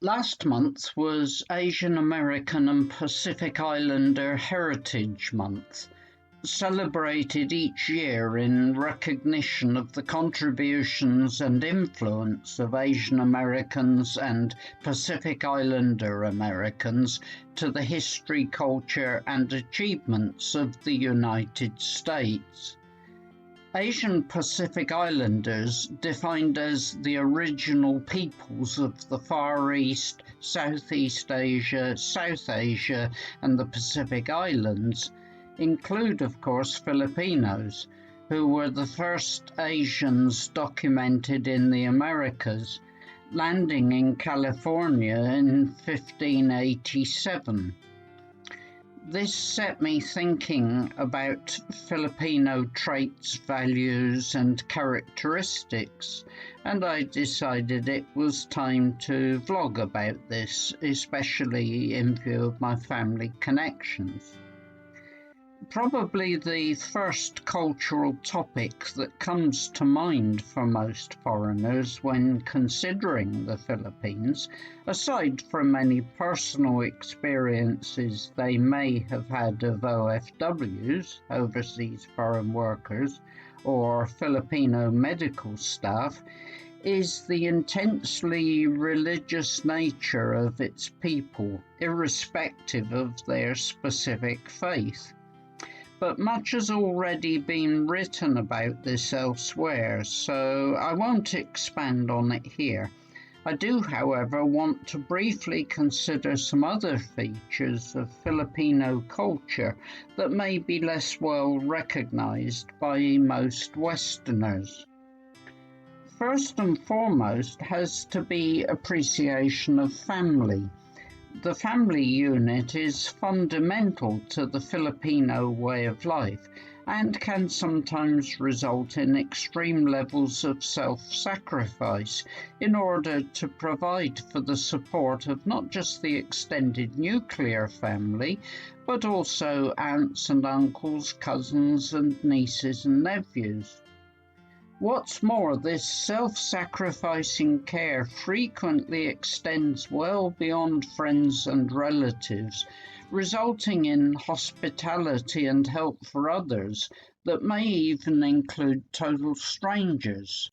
Last month was Asian American and Pacific Islander Heritage Month, celebrated each year in recognition of the contributions and influence of Asian Americans and Pacific Islander Americans to the history, culture, and achievements of the United States. Asian Pacific Islanders, defined as the original peoples of the Far East, Southeast Asia, South Asia, and the Pacific Islands, include, of course, Filipinos, who were the first Asians documented in the Americas, landing in California in 1587. This set me thinking about Filipino traits, values, and characteristics, and I decided it was time to vlog about this, especially in view of my family connections. Probably the first cultural topic that comes to mind for most foreigners when considering the Philippines, aside from any personal experiences they may have had of OFWs, overseas foreign workers, or Filipino medical staff, is the intensely religious nature of its people, irrespective of their specific faith. But much has already been written about this elsewhere, so I won't expand on it here. I do, however, want to briefly consider some other features of Filipino culture that may be less well recognized by most Westerners. First and foremost has to be appreciation of family. The family unit is fundamental to the Filipino way of life and can sometimes result in extreme levels of self-sacrifice in order to provide for the support of not just the extended nuclear family, but also aunts and uncles, cousins and nieces and nephews. What's more, this self-sacrificing care frequently extends well beyond friends and relatives, resulting in hospitality and help for others that may even include total strangers.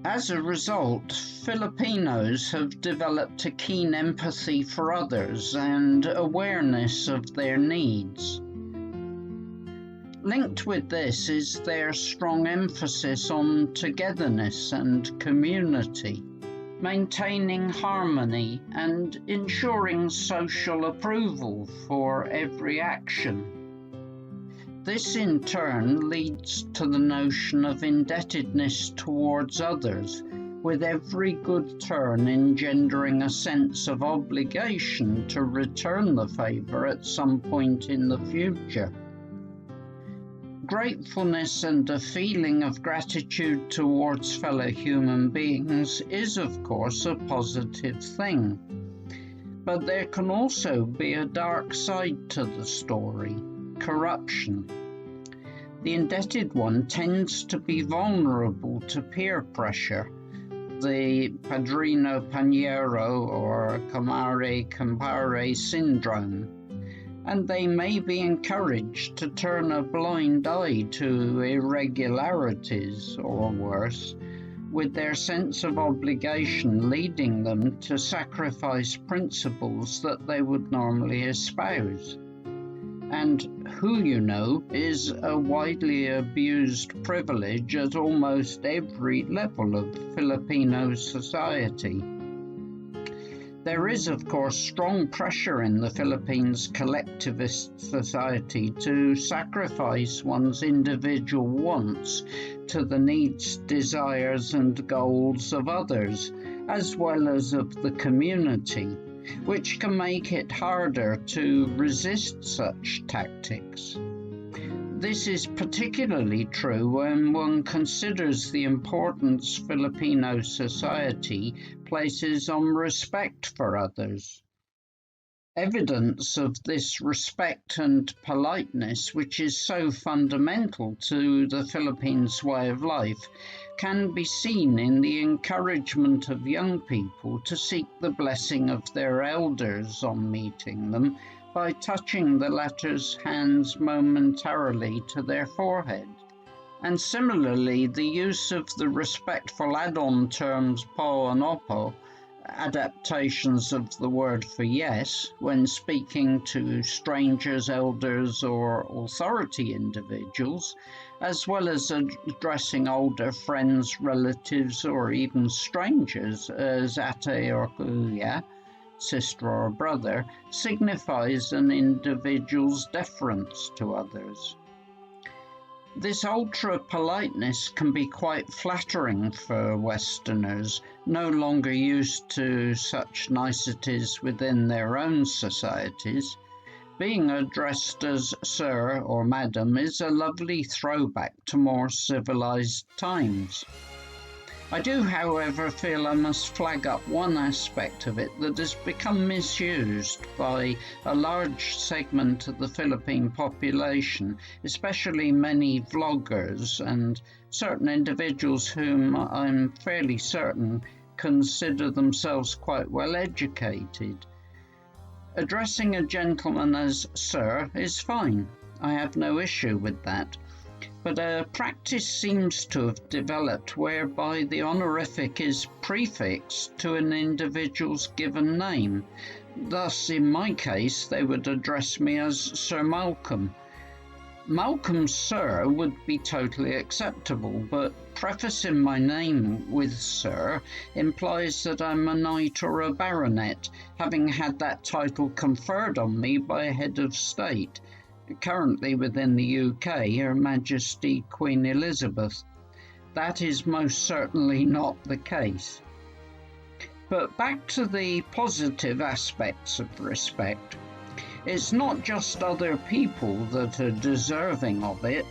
As a result, Filipinos have developed a keen empathy for others and awareness of their needs. Linked with this is their strong emphasis on togetherness and community, maintaining harmony and ensuring social approval for every action. This in turn leads to the notion of indebtedness towards others, with every good turn engendering a sense of obligation to return the favour at some point in the future. Gratefulness and a feeling of gratitude towards fellow human beings is, of course, a positive thing. But there can also be a dark side to the story: corruption. The indebted one tends to be vulnerable to peer pressure, the padrino pañero or camare compare syndrome, and they may be encouraged to turn a blind eye to irregularities, or worse, with their sense of obligation leading them to sacrifice principles that they would normally espouse. And who you know is a widely abused privilege at almost every level of Filipino society. There is, of course, strong pressure in the Philippines collectivist society to sacrifice one's individual wants to the needs, desires, and goals of others, as well as of the community, which can make it harder to resist such tactics. This is particularly true when one considers the importance Filipino society places on respect for others. Evidence of this respect and politeness, which is so fundamental to the Philippines' way of life, can be seen in the encouragement of young people to seek the blessing of their elders on meeting them by touching the latter's hands momentarily to their forehead. And similarly, the use of the respectful add-on terms po and opo, adaptations of the word for yes, when speaking to strangers, elders, or authority individuals, as well as addressing older friends, relatives, or even strangers as ate or kuya, sister or brother, signifies an individual's deference to others. This ultra-politeness can be quite flattering for Westerners, no longer used to such niceties within their own societies. Being addressed as sir or madam is a lovely throwback to more civilized times. I do, however, feel I must flag up one aspect of it that has become misused by a large segment of the Philippine population, especially many vloggers and certain individuals whom I'm fairly certain consider themselves quite well educated. Addressing a gentleman as sir is fine. I have no issue with that. But a practice seems to have developed whereby the honorific is prefixed to an individual's given name. Thus, in my case, they would address me as Sir Malcolm. Malcolm Sir would be totally acceptable, but prefacing my name with Sir implies that I'm a knight or a baronet, having had that title conferred on me by a head of state. Currently within the UK, Her Majesty Queen Elizabeth. That is most certainly not the case. But back to the positive aspects of respect. It's not just other people that are deserving of it.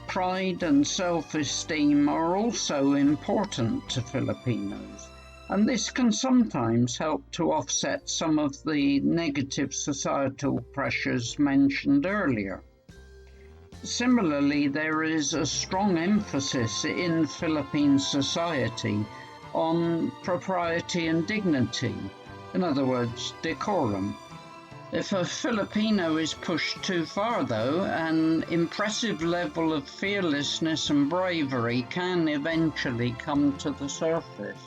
Pride and self-esteem are also important to Filipinos, and this can sometimes help to offset some of the negative societal pressures mentioned earlier. Similarly, there is a strong emphasis in Philippine society on propriety and dignity, in other words, decorum. If a Filipino is pushed too far, though, an impressive level of fearlessness and bravery can eventually come to the surface.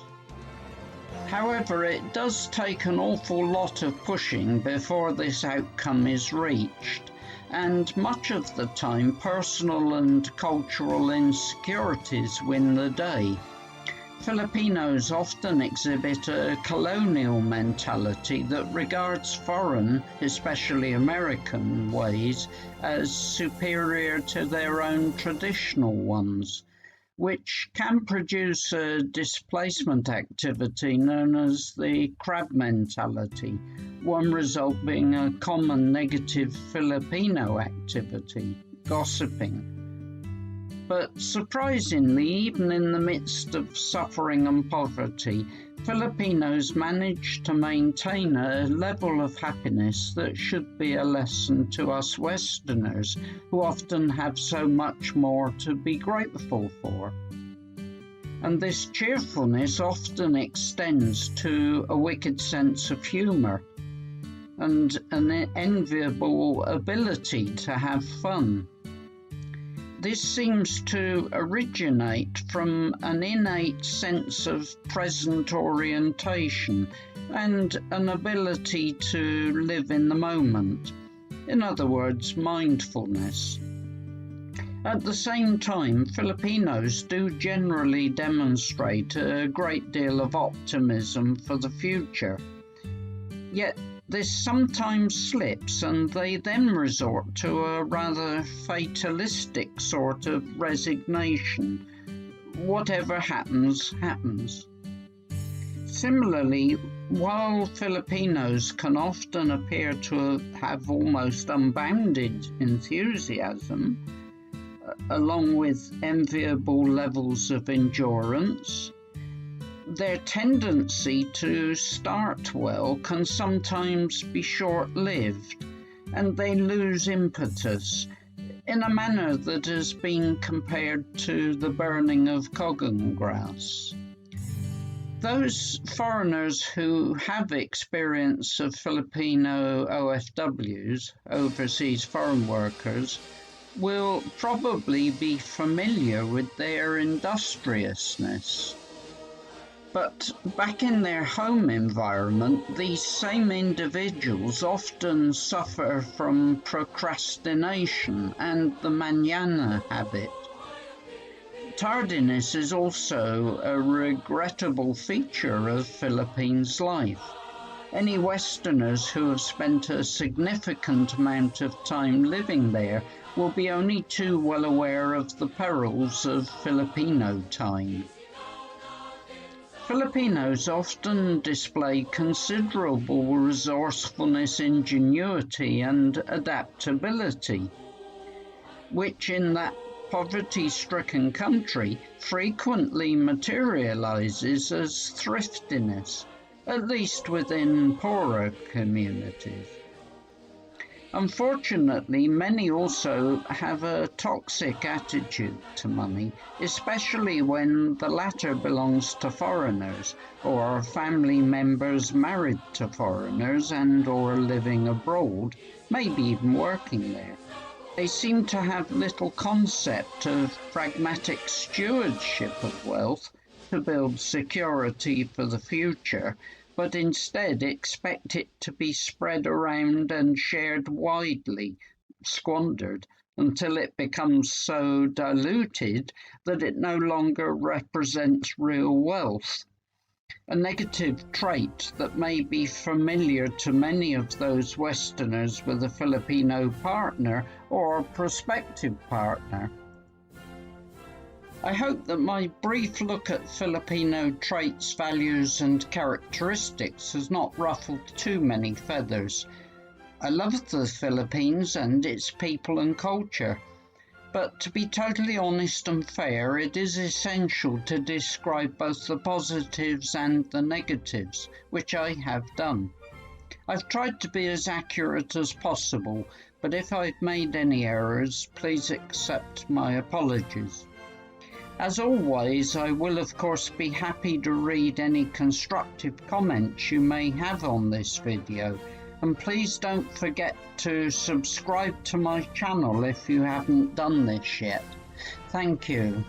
However, it does take an awful lot of pushing before this outcome is reached, and much of the time personal and cultural insecurities win the day. Filipinos often exhibit a colonial mentality that regards foreign, especially American, ways as superior to their own traditional ones, which can produce a displacement activity known as the crab mentality, one result being a common negative Filipino activity, gossiping. But surprisingly, even in the midst of suffering and poverty, Filipinos manage to maintain a level of happiness that should be a lesson to us Westerners, who often have so much more to be grateful for. And this cheerfulness often extends to a wicked sense of humour and an enviable ability to have fun. This seems to originate from an innate sense of present orientation and an ability to live in the moment. In other words, mindfulness. At the same time, Filipinos do generally demonstrate a great deal of optimism for the future. Yet this sometimes slips, and they then resort to a rather fatalistic sort of resignation. Whatever happens, happens. Similarly, while Filipinos can often appear to have almost unbounded enthusiasm, along with enviable levels of endurance, their tendency to start well can sometimes be short-lived, and they lose impetus in a manner that has been compared to the burning of coggan grass. Those foreigners who have experience of Filipino OFWs, overseas foreign workers, will probably be familiar with their industriousness. But back in their home environment, these same individuals often suffer from procrastination and the mañana habit. Tardiness is also a regrettable feature of Philippines life. Any Westerners who have spent a significant amount of time living there will be only too well aware of the perils of Filipino time. Filipinos often display considerable resourcefulness, ingenuity, and adaptability, which in that poverty-stricken country frequently materializes as thriftiness, at least within poorer communities. Unfortunately, many also have a toxic attitude to money, especially when the latter belongs to foreigners or family members married to foreigners and or living abroad, maybe even working there. They seem to have little concept of pragmatic stewardship of wealth to build security for the future, but instead expect it to be spread around and shared widely, squandered, until it becomes so diluted that it no longer represents real wealth. A negative trait that may be familiar to many of those Westerners with a Filipino partner or prospective partner. I hope that my brief look at Filipino traits, values, and characteristics has not ruffled too many feathers. I love the Philippines and its people and culture, but to be totally honest and fair, it is essential to describe both the positives and the negatives, which I have done. I've tried to be as accurate as possible, but if I've made any errors, please accept my apologies. As always, I will of course be happy to read any constructive comments you may have on this video, and please don't forget to subscribe to my channel if you haven't done this yet. Thank you.